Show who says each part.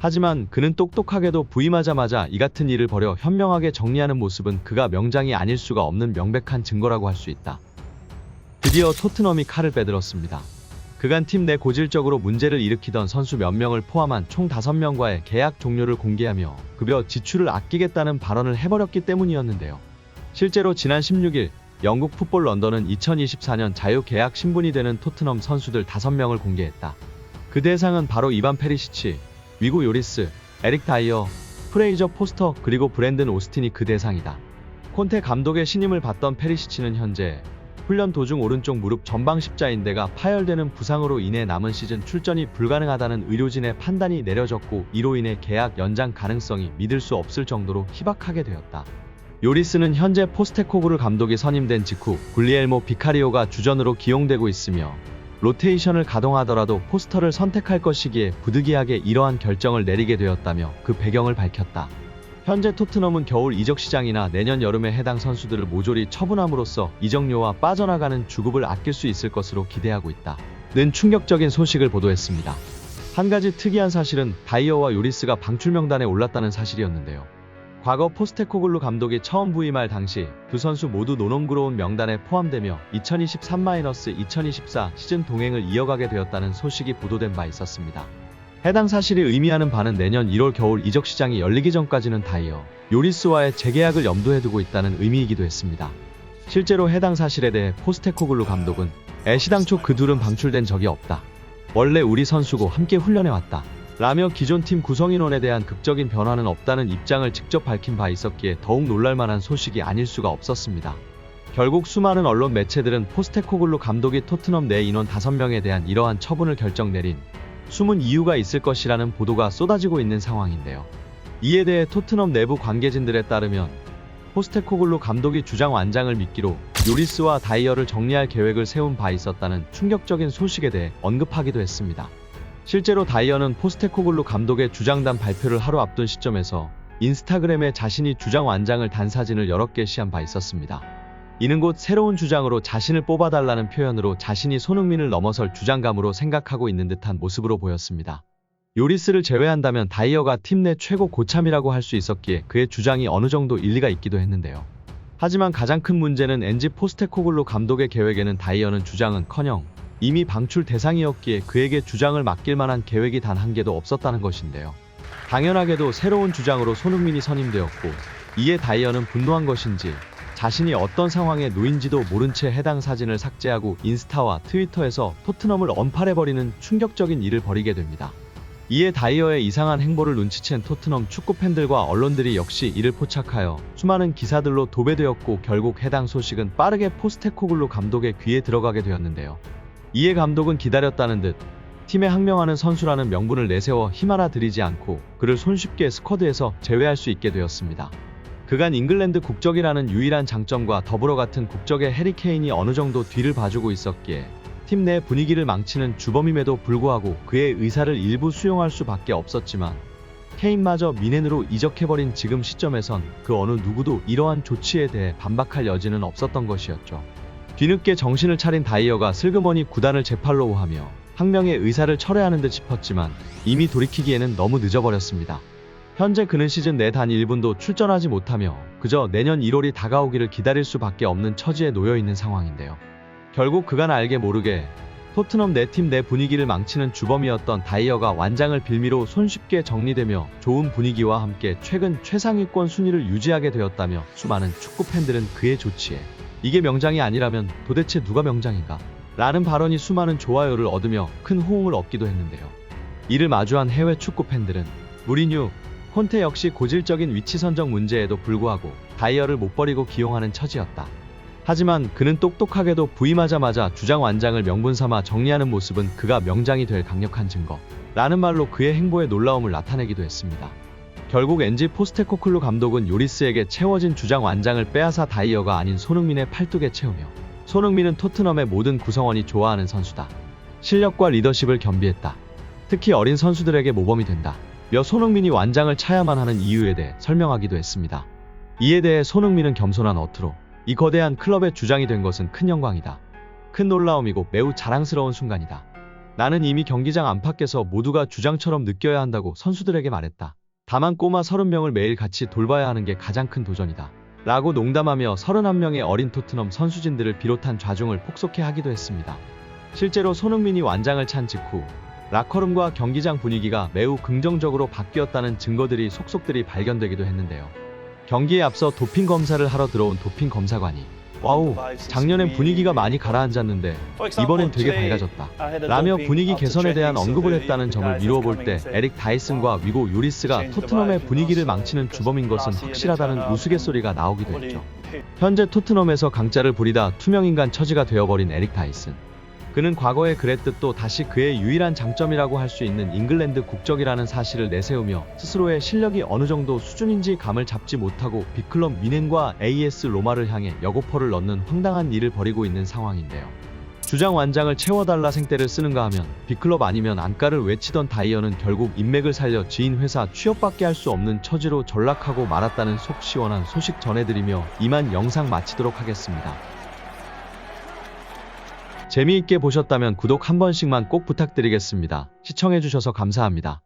Speaker 1: 하지만 그는 똑똑하게도 부임하자마자 이 같은 일을 벌여 현명하게 정리하는 모습은 그가 명장이 아닐 수가 없는 명백한 증거라고 할 수 있다. 드디어 토트넘이 칼을 빼들었습니다. 그간 팀 내 고질적으로 문제를 일으키던 선수 몇 명을 포함한 총 5명과의 계약 종료를 공개하며 급여 지출을 아끼겠다는 발언을 해버렸기 때문이었는데요. 실제로 지난 16일 영국 풋볼 런던은 2024년 자유계약 신분이 되는 토트넘 선수들 5명을 공개했다. 그 대상은 바로 이반 페리시치, 위고 요리스, 에릭 다이어, 프레이저 포스터 그리고 브랜든 오스틴이 그 대상이다. 콘테 감독의 신임을 받던 페리시치는 현재 훈련 도중 오른쪽 무릎 전방 십자인대가 파열되는 부상으로 인해 남은 시즌 출전이 불가능하다는 의료진의 판단이 내려졌고 이로 인해 계약 연장 가능성이 믿을 수 없을 정도로 희박하게 되었다. 요리스는 현재 포스테코글루 감독이 선임된 직후 굴리엘모 비카리오가 주전으로 기용되고 있으며 로테이션을 가동하더라도 포스터를 선택할 것이기에 부득이하게 이러한 결정을 내리게 되었다며 그 배경을 밝혔다. 현재 토트넘은 겨울 이적 시장이나 내년 여름에 해당 선수들을 모조리 처분함으로써 이적료와 빠져나가는 주급을 아낄 수 있을 것으로 기대하고 있다. 는 충격적인 소식을 보도했습니다. 한 가지 특이한 사실은 다이어와 요리스가 방출 명단에 올랐다는 사실이었는데요. 과거 포스테코글루 감독이 처음 부임할 당시 두 선수 모두 노넘그로운 명단에 포함되며 2023-2024 시즌 동행을 이어가게 되었다는 소식이 보도된 바 있었습니다. 해당 사실이 의미하는 바는 내년 1월 겨울 이적 시장이 열리기 전까지는 다이어, 요리스와의 재계약을 염두에 두고 있다는 의미이기도 했습니다. 실제로 해당 사실에 대해 포스테코글루 감독은 애시당초 그 둘은 방출된 적이 없다. 원래 우리 선수고 함께 훈련해왔다. 라며 기존 팀 구성인원에 대한 극적인 변화는 없다는 입장을 직접 밝힌 바 있었기에 더욱 놀랄만한 소식이 아닐 수가 없었습니다. 결국 수많은 언론 매체들은 포스테코글루 감독이 토트넘 내 인원 5명에 대한 이러한 처분을 결정 내린 숨은 이유가 있을 것이라는 보도가 쏟아지고 있는 상황인데요. 이에 대해 토트넘 내부 관계진들에 따르면 포스테코글루 감독이 주장 완장을 미끼로 요리스와 다이어를 정리할 계획을 세운 바 있었다는 충격적인 소식에 대해 언급하기도 했습니다. 실제로 다이어는 포스테코글루 감독의 주장단 발표를 하루 앞둔 시점에서 인스타그램에 자신이 주장 완장을 단 사진을 여러 개 시한 바 있었습니다. 이는 곧 새로운 주장으로 자신을 뽑아달라는 표현으로 자신이 손흥민을 넘어설 주장감으로 생각하고 있는 듯한 모습으로 보였습니다. 요리스를 제외한다면 다이어가 팀 내 최고 고참이라고 할 수 있었기에 그의 주장이 어느 정도 일리가 있기도 했는데요. 하지만 가장 큰 문제는 엔지 포스테코글루 감독의 계획에는 다이어는 주장은커녕 이미 방출 대상이었기에 그에게 주장을 맡길 만한 계획이 단 한 개도 없었다는 것인데요. 당연하게도 새로운 주장으로 손흥민이 선임되었고 이에 다이어는 분노한 것인지 자신이 어떤 상황에 놓인지도 모른 채 해당 사진을 삭제하고 인스타와 트위터에서 토트넘을 언팔해버리는 충격적인 일을 벌이게 됩니다. 이에 다이어의 이상한 행보를 눈치챈 토트넘 축구팬들과 언론들이 역시 이를 포착하여 수많은 기사들로 도배되었고 결국 해당 소식은 빠르게 포스테코글루 감독의 귀에 들어가게 되었는데요. 이에 감독은 기다렸다는 듯 팀에 항명하는 선수라는 명분을 내세워 힘하나 들이지 않고 그를 손쉽게 스쿼드에서 제외할 수 있게 되었습니다. 그간 잉글랜드 국적이라는 유일한 장점과 더불어 같은 국적의 해리 케인이 어느 정도 뒤를 봐주고 있었기에 팀 내 분위기를 망치는 주범임에도 불구하고 그의 의사를 일부 수용할 수밖에 없었지만 케인마저 미넨으로 이적해버린 지금 시점에선 그 어느 누구도 이러한 조치에 대해 반박할 여지는 없었던 것이었죠. 뒤늦게 정신을 차린 다이어가 슬그머니 구단을 재팔로우하며 항명의 의사를 철회하는 듯 싶었지만 이미 돌이키기에는 너무 늦어버렸습니다. 현재 그는 시즌 내 단 1분도 출전하지 못하며 그저 내년 1월이 다가오기를 기다릴 수밖에 없는 처지에 놓여있는 상황인데요. 결국 그간 알게 모르게 토트넘 내 팀 내 분위기를 망치는 주범이었던 다이어가 완장을 빌미로 손쉽게 정리되며 좋은 분위기와 함께 최근 최상위권 순위를 유지하게 되었다며 수많은 축구팬들은 그의 조치에 이게 명장이 아니라면 도대체 누가 명장인가? 라는 발언이 수많은 좋아요를 얻으며 큰 호응을 얻기도 했는데요. 이를 마주한 해외 축구팬들은 무리뉴, 콘테 역시 고질적인 위치 선정 문제에도 불구하고 다이어를 못 버리고 기용하는 처지였다. 하지만 그는 똑똑하게도 부임하자마자 주장 완장을 명분삼아 정리하는 모습은 그가 명장이 될 강력한 증거 라는 말로 그의 행보에 놀라움을 나타내기도 했습니다. 결국 엔지 포스테코글루 감독은 요리스에게 채워진 주장 완장을 빼앗아 다이어가 아닌 손흥민의 팔뚝에 채우며 손흥민은 토트넘의 모든 구성원이 좋아하는 선수다. 실력과 리더십을 겸비했다. 특히 어린 선수들에게 모범이 된다. 며 손흥민이 완장을 차야만 하는 이유에 대해 설명하기도 했습니다. 이에 대해 손흥민은 겸손한 어투로 이 거대한 클럽의 주장이 된 것은 큰 영광이다. 큰 놀라움이고 매우 자랑스러운 순간이다. 나는 이미 경기장 안팎에서 모두가 주장처럼 느껴야 한다고 선수들에게 말했다. 다만 꼬마 30명을 매일 같이 돌봐야 하는 게 가장 큰 도전이다. 라고 농담하며 31명의 어린 토트넘 선수진들을 비롯한 좌중을 폭소케 하기도 했습니다. 실제로 손흥민이 완장을 찬 직후 라커룸과 경기장 분위기가 매우 긍정적으로 바뀌었다는 증거들이 속속들이 발견되기도 했는데요. 경기에 앞서 도핑 검사를 하러 들어온 도핑 검사관이 와우, 작년엔 분위기가 많이 가라앉았는데 이번엔 되게 밝아졌다 라며 분위기 개선에 대한 언급을 했다는 점을 미루어 볼 때 에릭 다이슨과 위고 요리스가 토트넘의 분위기를 망치는 주범인 것은 확실하다는 우스갯소리가 나오기도 했죠. 현재 토트넘에서 강짜를 부리다 투명인간 처지가 되어버린 에릭 다이슨. 그는 과거에 그랬듯 또 다시 그의 유일한 장점이라고 할 수 있는 잉글랜드 국적이라는 사실을 내세우며 스스로의 실력이 어느 정도 수준인지 감을 잡지 못하고 빅클럽 뮌헨과 AS 로마를 향해 여고퍼를 넣는 황당한 일을 벌이고 있는 상황인데요. 주장 완장을 채워달라 생떼를 쓰는가 하면 빅클럽 아니면 안가를 외치던 다이어는 결국 인맥을 살려 지인 회사 취업밖에 할 수 없는 처지로 전락하고 말았다는 속 시원한 소식 전해드리며 이만 영상 마치도록 하겠습니다. 재미있게 보셨다면 구독 한 번씩만 꼭 부탁드리겠습니다. 시청해주셔서 감사합니다.